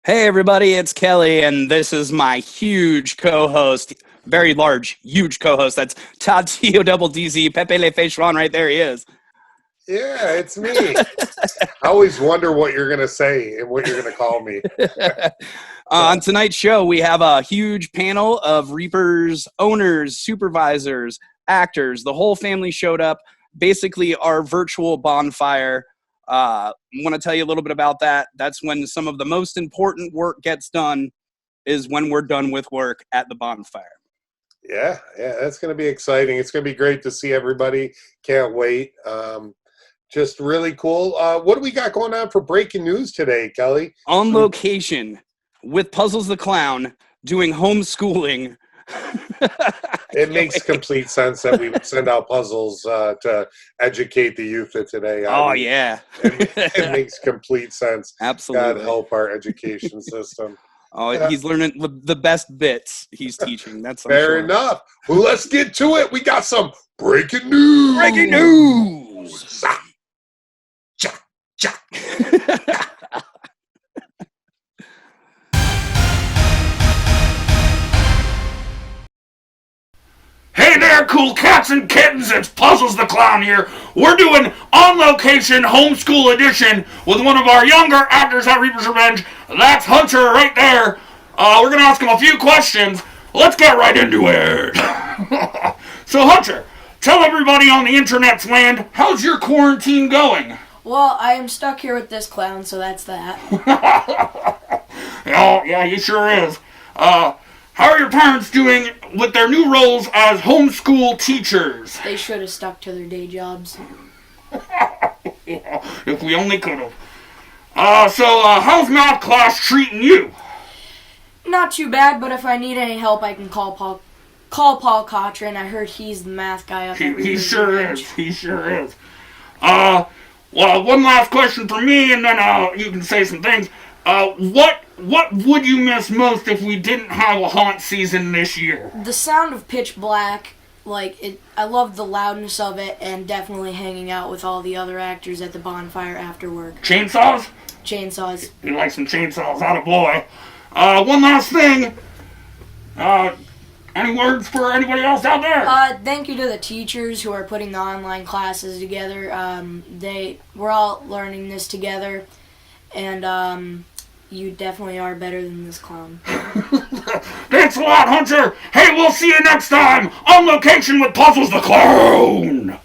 Hey everybody, it's Kelly, and this is my huge co-host, very large, huge co-host. That's Todd T-O-double-D-Z, Pepe Le Fechon, right there he is. Yeah, it's me. I always wonder what you're going to say and what you're going to call me. On tonight's show, we have a huge panel of Reapers, owners, supervisors, actors. The whole family showed up, basically our virtual bonfire. I want to tell you a little bit about that. That's when some of the most important work gets done, is when we're done with work at the bonfire. Yeah, that's going to be exciting. It's going to be great to see everybody. Can't wait. Just really cool. What do we got going on for breaking news today, Kelly? On location with Puzzles the Clown doing homeschooling. It makes complete sense that we would send out puzzles to educate the youth of today. Yeah. It makes complete sense. Absolutely. God help our education system. He's learning the best bits he's teaching. That's fair enough. Well, let's get to it. We got some breaking news. Breaking news. Hey there, cool cats and kittens, it's Puzzles the Clown here. We're doing on-location homeschool edition with one of our younger actors at Reaper's Revenge. That's Hunter right there. We're going to ask him a few questions. Let's get right into it. So, Hunter, tell everybody on the internet's land, how's your quarantine going? Well, I am stuck here with this clown, so that's that. Yeah, he sure is. How are your parents doing with their new roles as homeschool teachers? They should have stuck to their day jobs. If we only could have. So how's math class treating you? Not too bad, but if I need any help, I can call Paul Cochran. I heard he's the math guy up there. He sure is. He sure is. Well, one last question for me, and then you can say some things. What would you miss most if we didn't have a haunt season this year? The sound of Pitch Black, I love the loudness of it, and definitely hanging out with all the other actors at the bonfire after work. Chainsaws? Chainsaws. You like some chainsaws, atta boy. One last thing. Any words for anybody else out there? Thank you to the teachers who are putting the online classes together. We're all learning this together, and you definitely are better than this clown. Thanks a lot, Hunter. Hey, we'll see you next time on location with Puzzles the Clown. And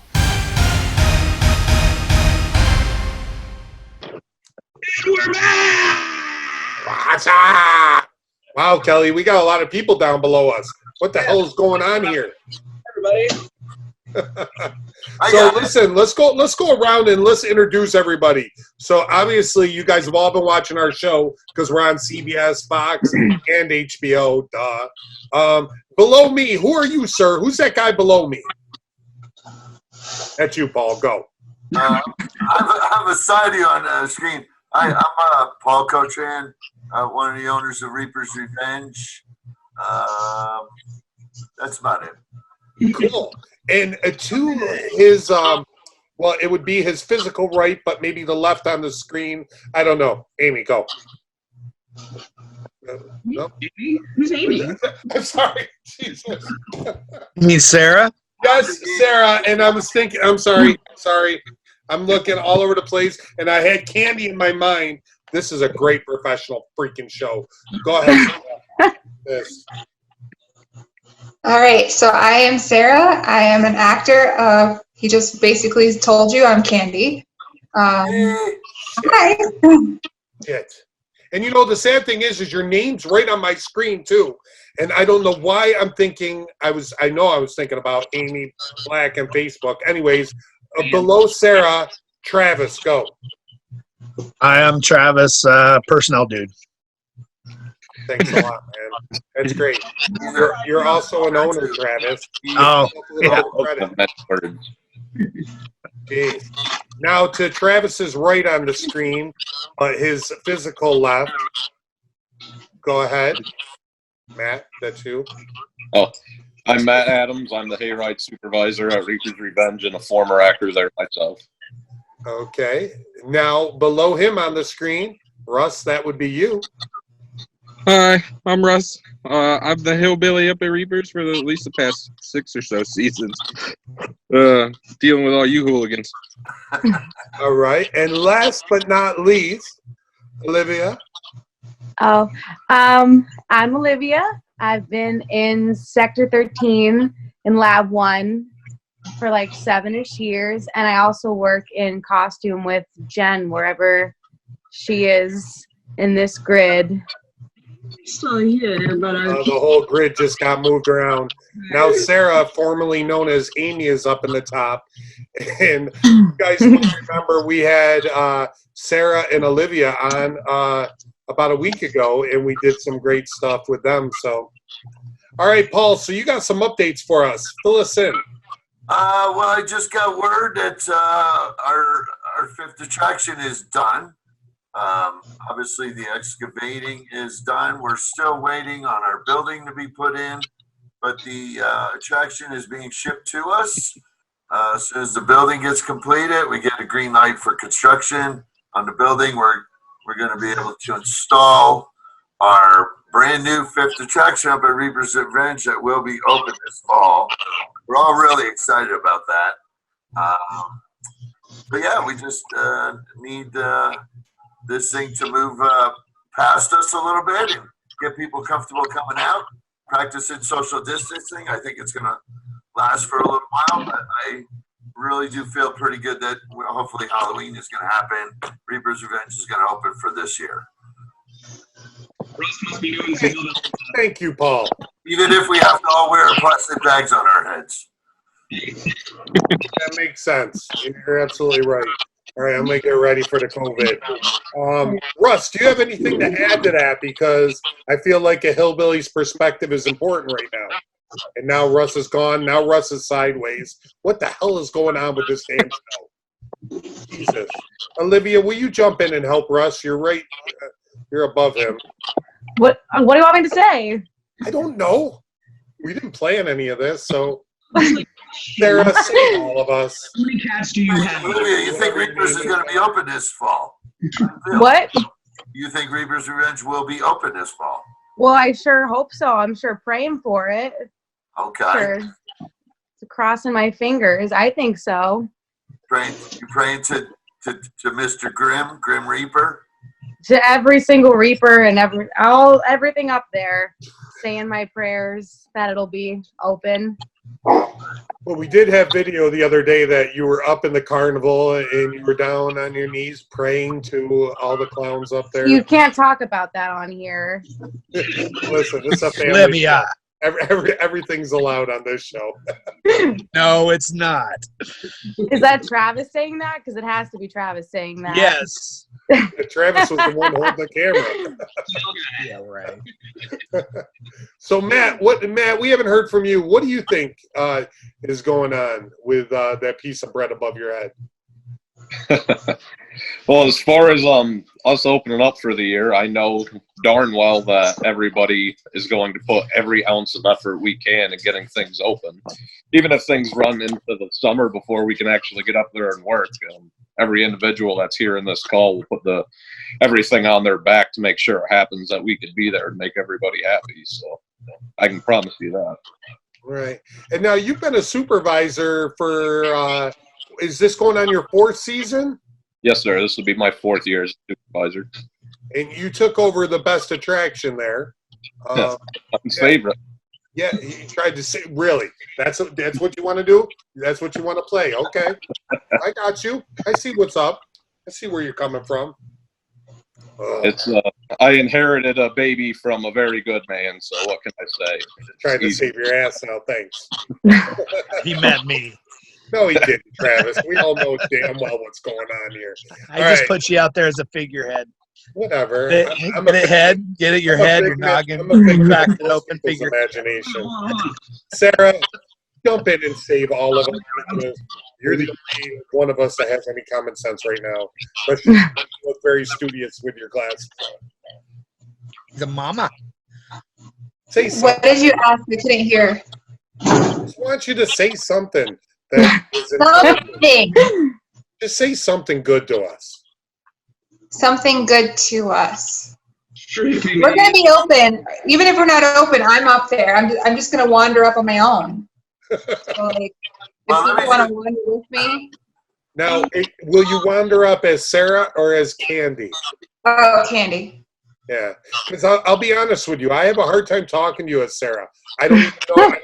we're back. Wow, Kelly, we got a lot of people down below us. What the hell is going on here? Everybody. So listen, let's go around and let's introduce everybody. So obviously you guys have all been watching our show because we're on CBS, Fox, and HBO. Duh. Below me, who are you, sir? Who's that guy below me? That's you, Paul. Go. I have a side of you on the screen. I'm Paul Cochran, one of the owners of Reaper's Revenge. That's about it. Cool. And to his, well, it would be his physical right, but maybe the left on the screen. I don't know. Amy, go. No? Who's Amy? I'm sorry. Jesus. You mean Sarah? Yes, Sarah. And I was thinking, I'm sorry. I'm looking all over the place, and I had Candy in my mind. This is a great professional freaking show. Go ahead. Yes. All right, so I am Sarah. I am an actor. He just basically told you I'm Candy. Hi. Shit. And you know, the sad thing is your name's right on my screen too. And I don't know why I'm thinking, I know I was thinking about Amy Black on Facebook. Anyways, below Sarah, Travis, go. I am Travis, personnel dude. Thanks a lot, man. That's great. You're also an owner, Travis. Oh, yeah. Jeez. Now to Travis's right on the screen, his physical left. Go ahead. Matt, that's you. Oh, I'm Matt Adams. I'm the hayride supervisor at Reaper's Revenge and a former actor there myself. Okay. Now below him on the screen, Russ, that would be you. Hi, I'm Russ. I'm the hillbilly up at Reapers for at least the past 6 or so seasons. Dealing with all you hooligans. All right. And last but not least, Olivia. Oh, I'm Olivia. I've been in Sector 13 in Lab 1 for like 7-ish years, and I also work in costume with Jen wherever she is in this grid. Still here, but The whole grid just got moved around. Now Sarah, formerly known as Amy, is up in the top. And you guys might remember we had Sarah and Olivia on about a week ago, and we did some great stuff with them. So, all right, Paul, so you got some updates for us. Fill us in. Well, I just got word that our fifth attraction is done. Obviously, the excavating is done. We're still waiting on our building to be put in, but the attraction is being shipped to us. As soon as the building gets completed, we get a green light for construction on the building. We're going to be able to install our brand new fifth attraction up at Reaper's Revenge that will be open this fall. We're all really excited about that. But yeah, we just need this thing to move past us a little bit and get people comfortable coming out, practicing social distancing. I think it's going to last for a little while, but I really do feel pretty good that hopefully Halloween is going to happen. Reaper's Revenge is going to open for this year. Russ must be doing some Thank you, Paul. Even if we have to all wear plastic bags on our heads. That makes sense. You're absolutely right. All right, I'm going to get ready for the COVID. Russ, do you have anything to add to that? Because I feel like a hillbilly's perspective is important right now. And now Russ is gone. Now Russ is sideways. What the hell is going on with this damn show? Jesus. Olivia, will you jump in and help Russ? You're right. You're above him. What do you want me to say? I don't know. We didn't plan any of this, so Sarah, save all of us. How many cats do you have? Olivia, you think Reaper's is going to be open this fall? What? You think Reaper's Revenge will be open this fall? Well, I sure hope so. I'm sure praying for it. Okay. Sure. Crossing my fingers. I think so. You praying to Mr. Grim Reaper? To every single Reaper and everything up there, saying my prayers that it'll be open. Well, we did have video the other day that you were up in the carnival and you were down on your knees praying to all the clowns up there. You can't talk about that on here. Listen, this is a family Olivia. show. Everything's allowed on this show. No, it's not. Is that Travis saying that? Because it has to be Travis saying that. Yes. Travis was the one holding the camera. Yeah, right. So Matt, we haven't heard from you. What do you think is going on with that piece of bread above your head? Well, as far as us opening up for the year, I know darn well that everybody is going to put every ounce of effort we can in getting things open. Even if things run into the summer before we can actually get up there and work. Every individual that's here in this call will put everything on their back to make sure it happens, that we can be there and make everybody happy. So I can promise you that. Right. And now you've been a supervisor for, is this going on your 4th season? Yes, sir. This will be my 4th year as a supervisor. And you took over the best attraction there. Yes, my favorite. Yeah, he tried to say, really? That's what you want to do? That's what you want to play? Okay. I got you. I see what's up. I see where you're coming from. It's I inherited a baby from a very good man, so what can I say? Trying to save your ass now, thanks. He meant me. No, he didn't, Travis. We all know damn well what's going on here. I just put you out there as a figurehead. Whatever. I'm a head. Get it, your head, your noggin. Crack it open. Figure. Imagination. Sarah, jump in and save all of us. You're the only one of us that has any common sense right now. But you look very studious with your glasses. The mama. Say something. What did you ask? I couldn't hear. I just want you to say something. That Something. Just say something good to us. Something good to us. We're gonna be open. Even if we're not open, I'm up there. I'm just gonna wander up on my own. So, like, if people want to wander with me. Now, will you wander up as Sarah or as Candy? Oh, Candy. Yeah, because I'll be honest with you. I have a hard time talking to you as Sarah. I don't even know. I mean,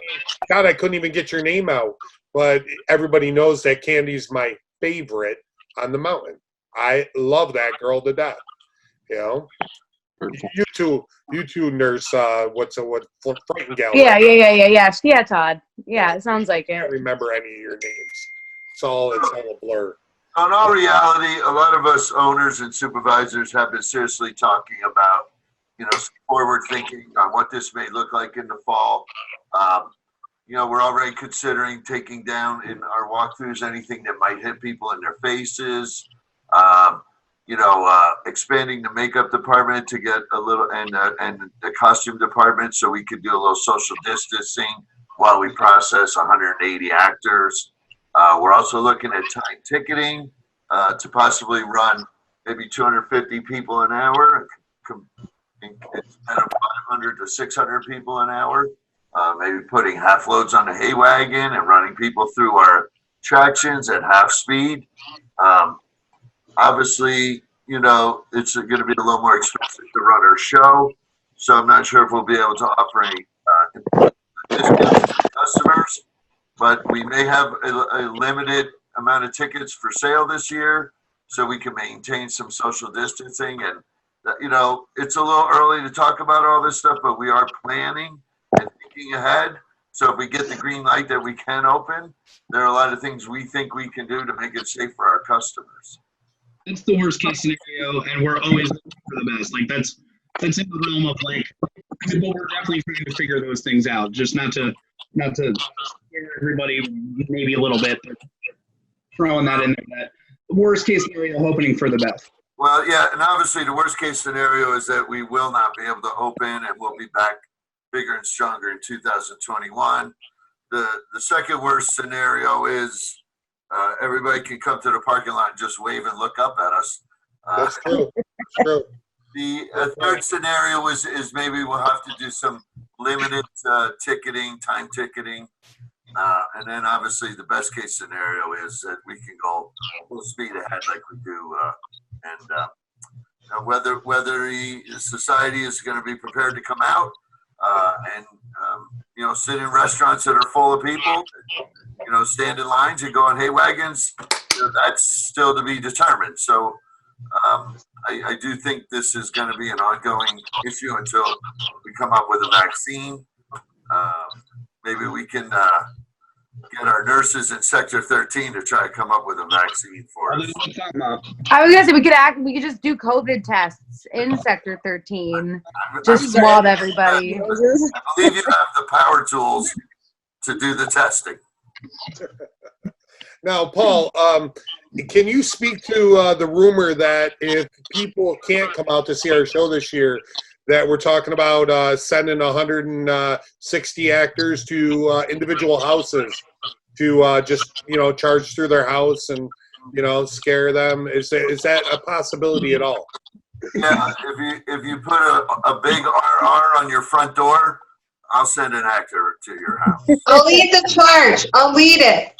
God, I couldn't even get your name out. But everybody knows that Candy's my favorite on the mountain. I love that girl to death. You know, you too, nurse. What's Frightened Gal? Yeah, Todd. Yeah, it sounds like I it. can't remember any of your names. It's all a blur. In all reality, a lot of us owners and supervisors have been seriously talking about, forward thinking on what this may look like in the fall. We're already considering taking down in our walkthroughs anything that might hit people in their faces. Expanding the makeup department to get a little, and the costume department, so we could do a little social distancing while we process 180 actors. We're also looking at time ticketing to possibly run maybe 250 people an hour instead of 500 to 600 people an hour. Maybe putting half loads on the hay wagon and running people through our attractions at half speed. Obviously, it's going to be a little more expensive to run our show, so I'm not sure if we'll be able to offer any discounts to customers, but we may have a limited amount of tickets for sale this year, so we can maintain some social distancing. And, it's a little early to talk about all this stuff, but we are planning and thinking ahead. So if we get the green light that we can open, there are a lot of things we think we can do to make it safe for our customers. That's the worst case scenario, and we're always looking for the best. Like that's in the realm of but we're definitely trying to figure those things out. Just not to scare everybody, maybe a little bit, but throwing that in there. That worst case scenario, hoping for the best. Well, yeah, and obviously the worst case scenario is that we will not be able to open, and we'll be back bigger and stronger in 2021. The second worst scenario is everybody can come to the parking lot and just wave and look up at us. That's true. That's true. The third scenario is maybe we'll have to do some limited ticketing, time ticketing. And then obviously the best case scenario is that we can go full speed ahead like we do. Whether the society is going to be prepared to come out and sit in restaurants that are full of people, stand in lines and go on hay wagons, that's still to be determined. So I do think this is going to be an ongoing issue until we come up with a vaccine. Maybe we can get our nurses in Sector 13 to try to come up with a vaccine for us. I was gonna say we could just do COVID tests in Sector 13. Just swab everybody. I believe you have the power tools to do the testing. Now, Paul, can you speak to the rumor that if people can't come out to see our show this year, that we're talking about sending 160 actors to individual houses to just charge through their house and scare them? Is that a possibility at all? Yeah, if you put a big RR on your front door, I'll send an actor to your house. I'll lead the charge. I'll lead it.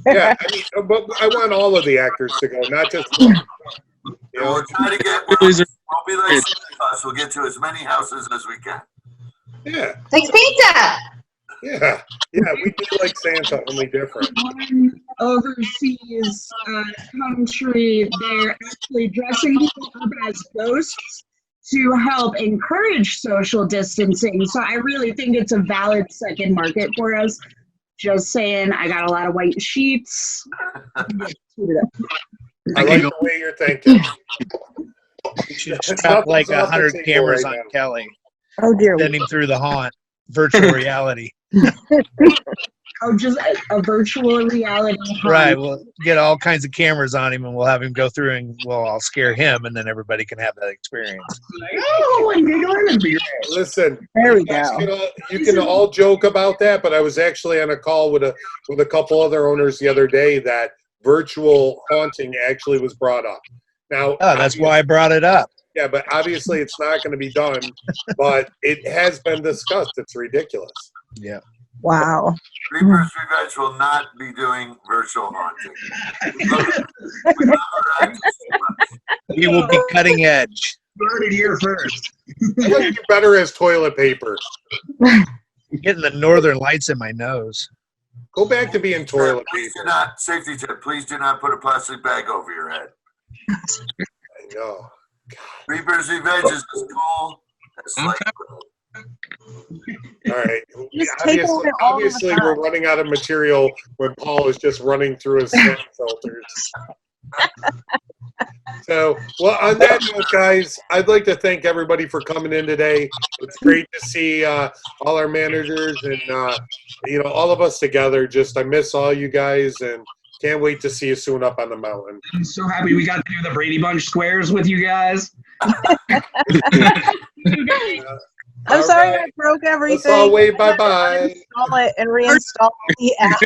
Yeah, but I want all of the actors to go, not just one. We'll try to get. We'll be like Santa Claus. We'll get to as many houses as we can. Yeah. Like Santa. Yeah, we do like Santa, only different. One overseas country, they're actually dressing people up as ghosts to help encourage social distancing. So I really think it's a valid second market for us. Just saying, I got a lot of white sheets. I like the way you're thinking. You should strap like 100 cameras on Kelly. Oh dear. Send him through the haunt. Virtual reality. Oh, just a virtual reality haunt. Right. We'll get all kinds of cameras on him, and we'll have him go through, and I'll scare him, and then everybody can have that experience. Listen, there we go. You can all joke about that, but I was actually on a call with a couple other owners the other day that virtual haunting actually was brought up. Now, that's why I brought it up. Yeah, but obviously it's not going to be done. But it has been discussed. It's ridiculous. Yeah. Wow. Reaper's Revenge will not be doing virtual haunting. We love our actors too much. We will be cutting edge. You heard it here first. I like you better as toilet paper. Getting the northern lights in my nose. Go back to being toilet Please do paper. not, safety tip, please do not put a plastic bag over your head. I know. Reaper's Revenge is as cool as like. All right. Just take away all of the Obviously, we're running out of material when Paul is just running through his snap filters. So, well, on that note, guys, I'd like to thank everybody for coming in today. It's great to see all our managers and all of us together. Just I miss all you guys and can't wait to see you soon up on the mountain. I'm so happy we got to do the Brady Bunch squares with you guys. I'm All sorry right. I broke everything. Let's all wave bye-bye. Install it and reinstall the app.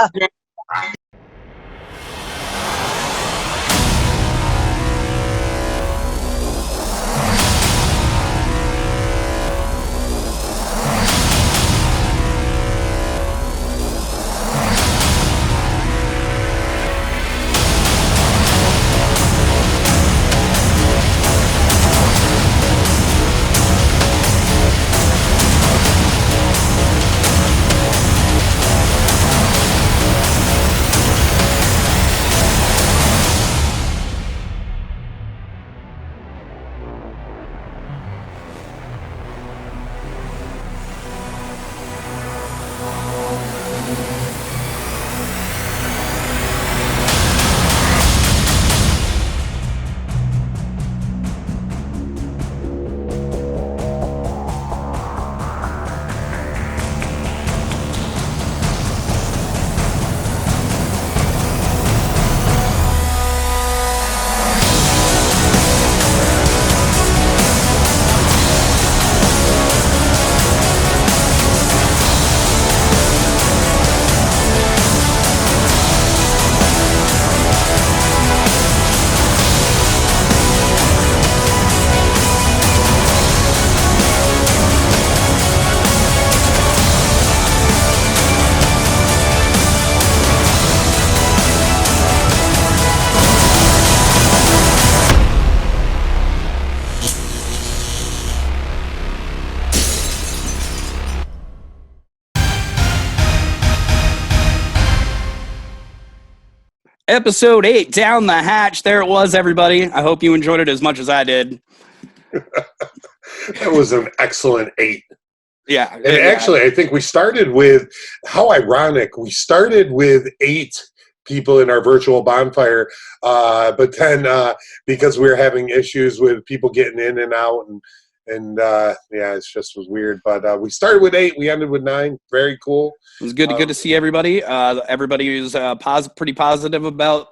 Episode 8, Down the Hatch. There it was, everybody. I hope you enjoyed it as much as I did. That was an excellent 8. Yeah. And actually, I think we started with, how ironic, we started with 8 people in our virtual bonfire, but then because we were having issues with people getting in and out, and it just was weird. But we started with 8, we ended with 9. Very cool. It was good to see everybody. Everybody was pretty positive about,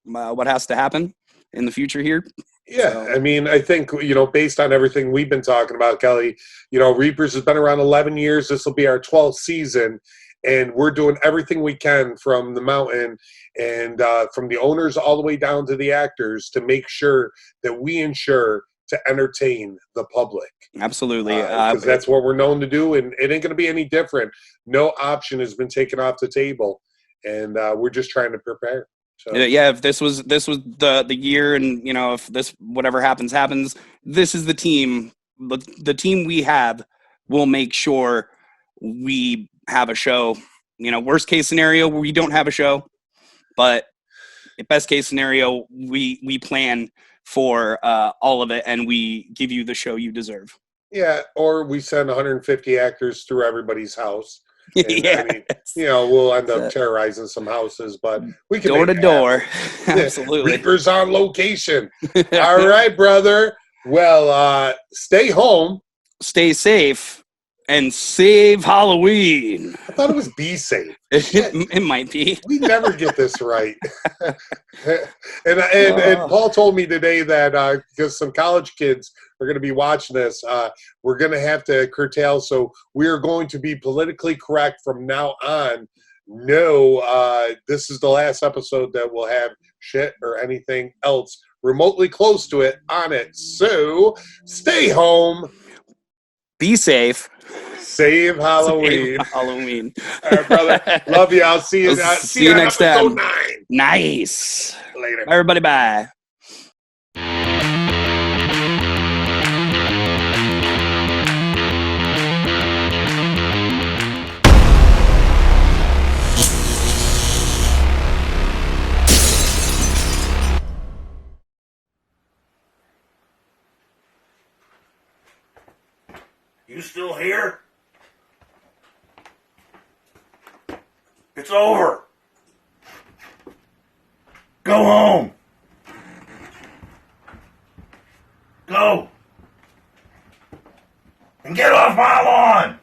what has to happen in the future here. Yeah, So. I mean, I think, based on everything we've been talking about, Kelly, Reapers has been around 11 years. This will be our 12th season, and we're doing everything we can from the mountain and from the owners all the way down to the actors to make sure that we ensure to entertain the public. Absolutely. Because that's what we're known to do, and it ain't going to be any different. No option has been taken off the table, and we're just trying to prepare. So. Yeah, if this was the year, and if this whatever happens, this is the team. The team we have will make sure we have a show. Worst case scenario, we don't have a show, but best case scenario, we plan for all of it, and we give you the show you deserve. Yeah, or we send 150 actors through everybody's house. And, Yeah, I mean, we'll end up terrorizing some houses, but we can door to make it door. happen. Absolutely. Reapers on location. All right, brother. Well, stay home. Stay safe. And save Halloween. I thought it was be safe. It might be. We never get this right. and Paul told me today that because some college kids are going to be watching this, we're going to have to curtail. So we are going to be politically correct from now on. No, this is the last episode that will have shit or anything else remotely close to it on it. So stay home. Be safe. Save Halloween. Save Halloween. All right, brother. Love you. I'll see you. See you next episode time. 9. Nice. Later. Everybody, bye. You still here? It's over. Go home. Go. And get off my lawn.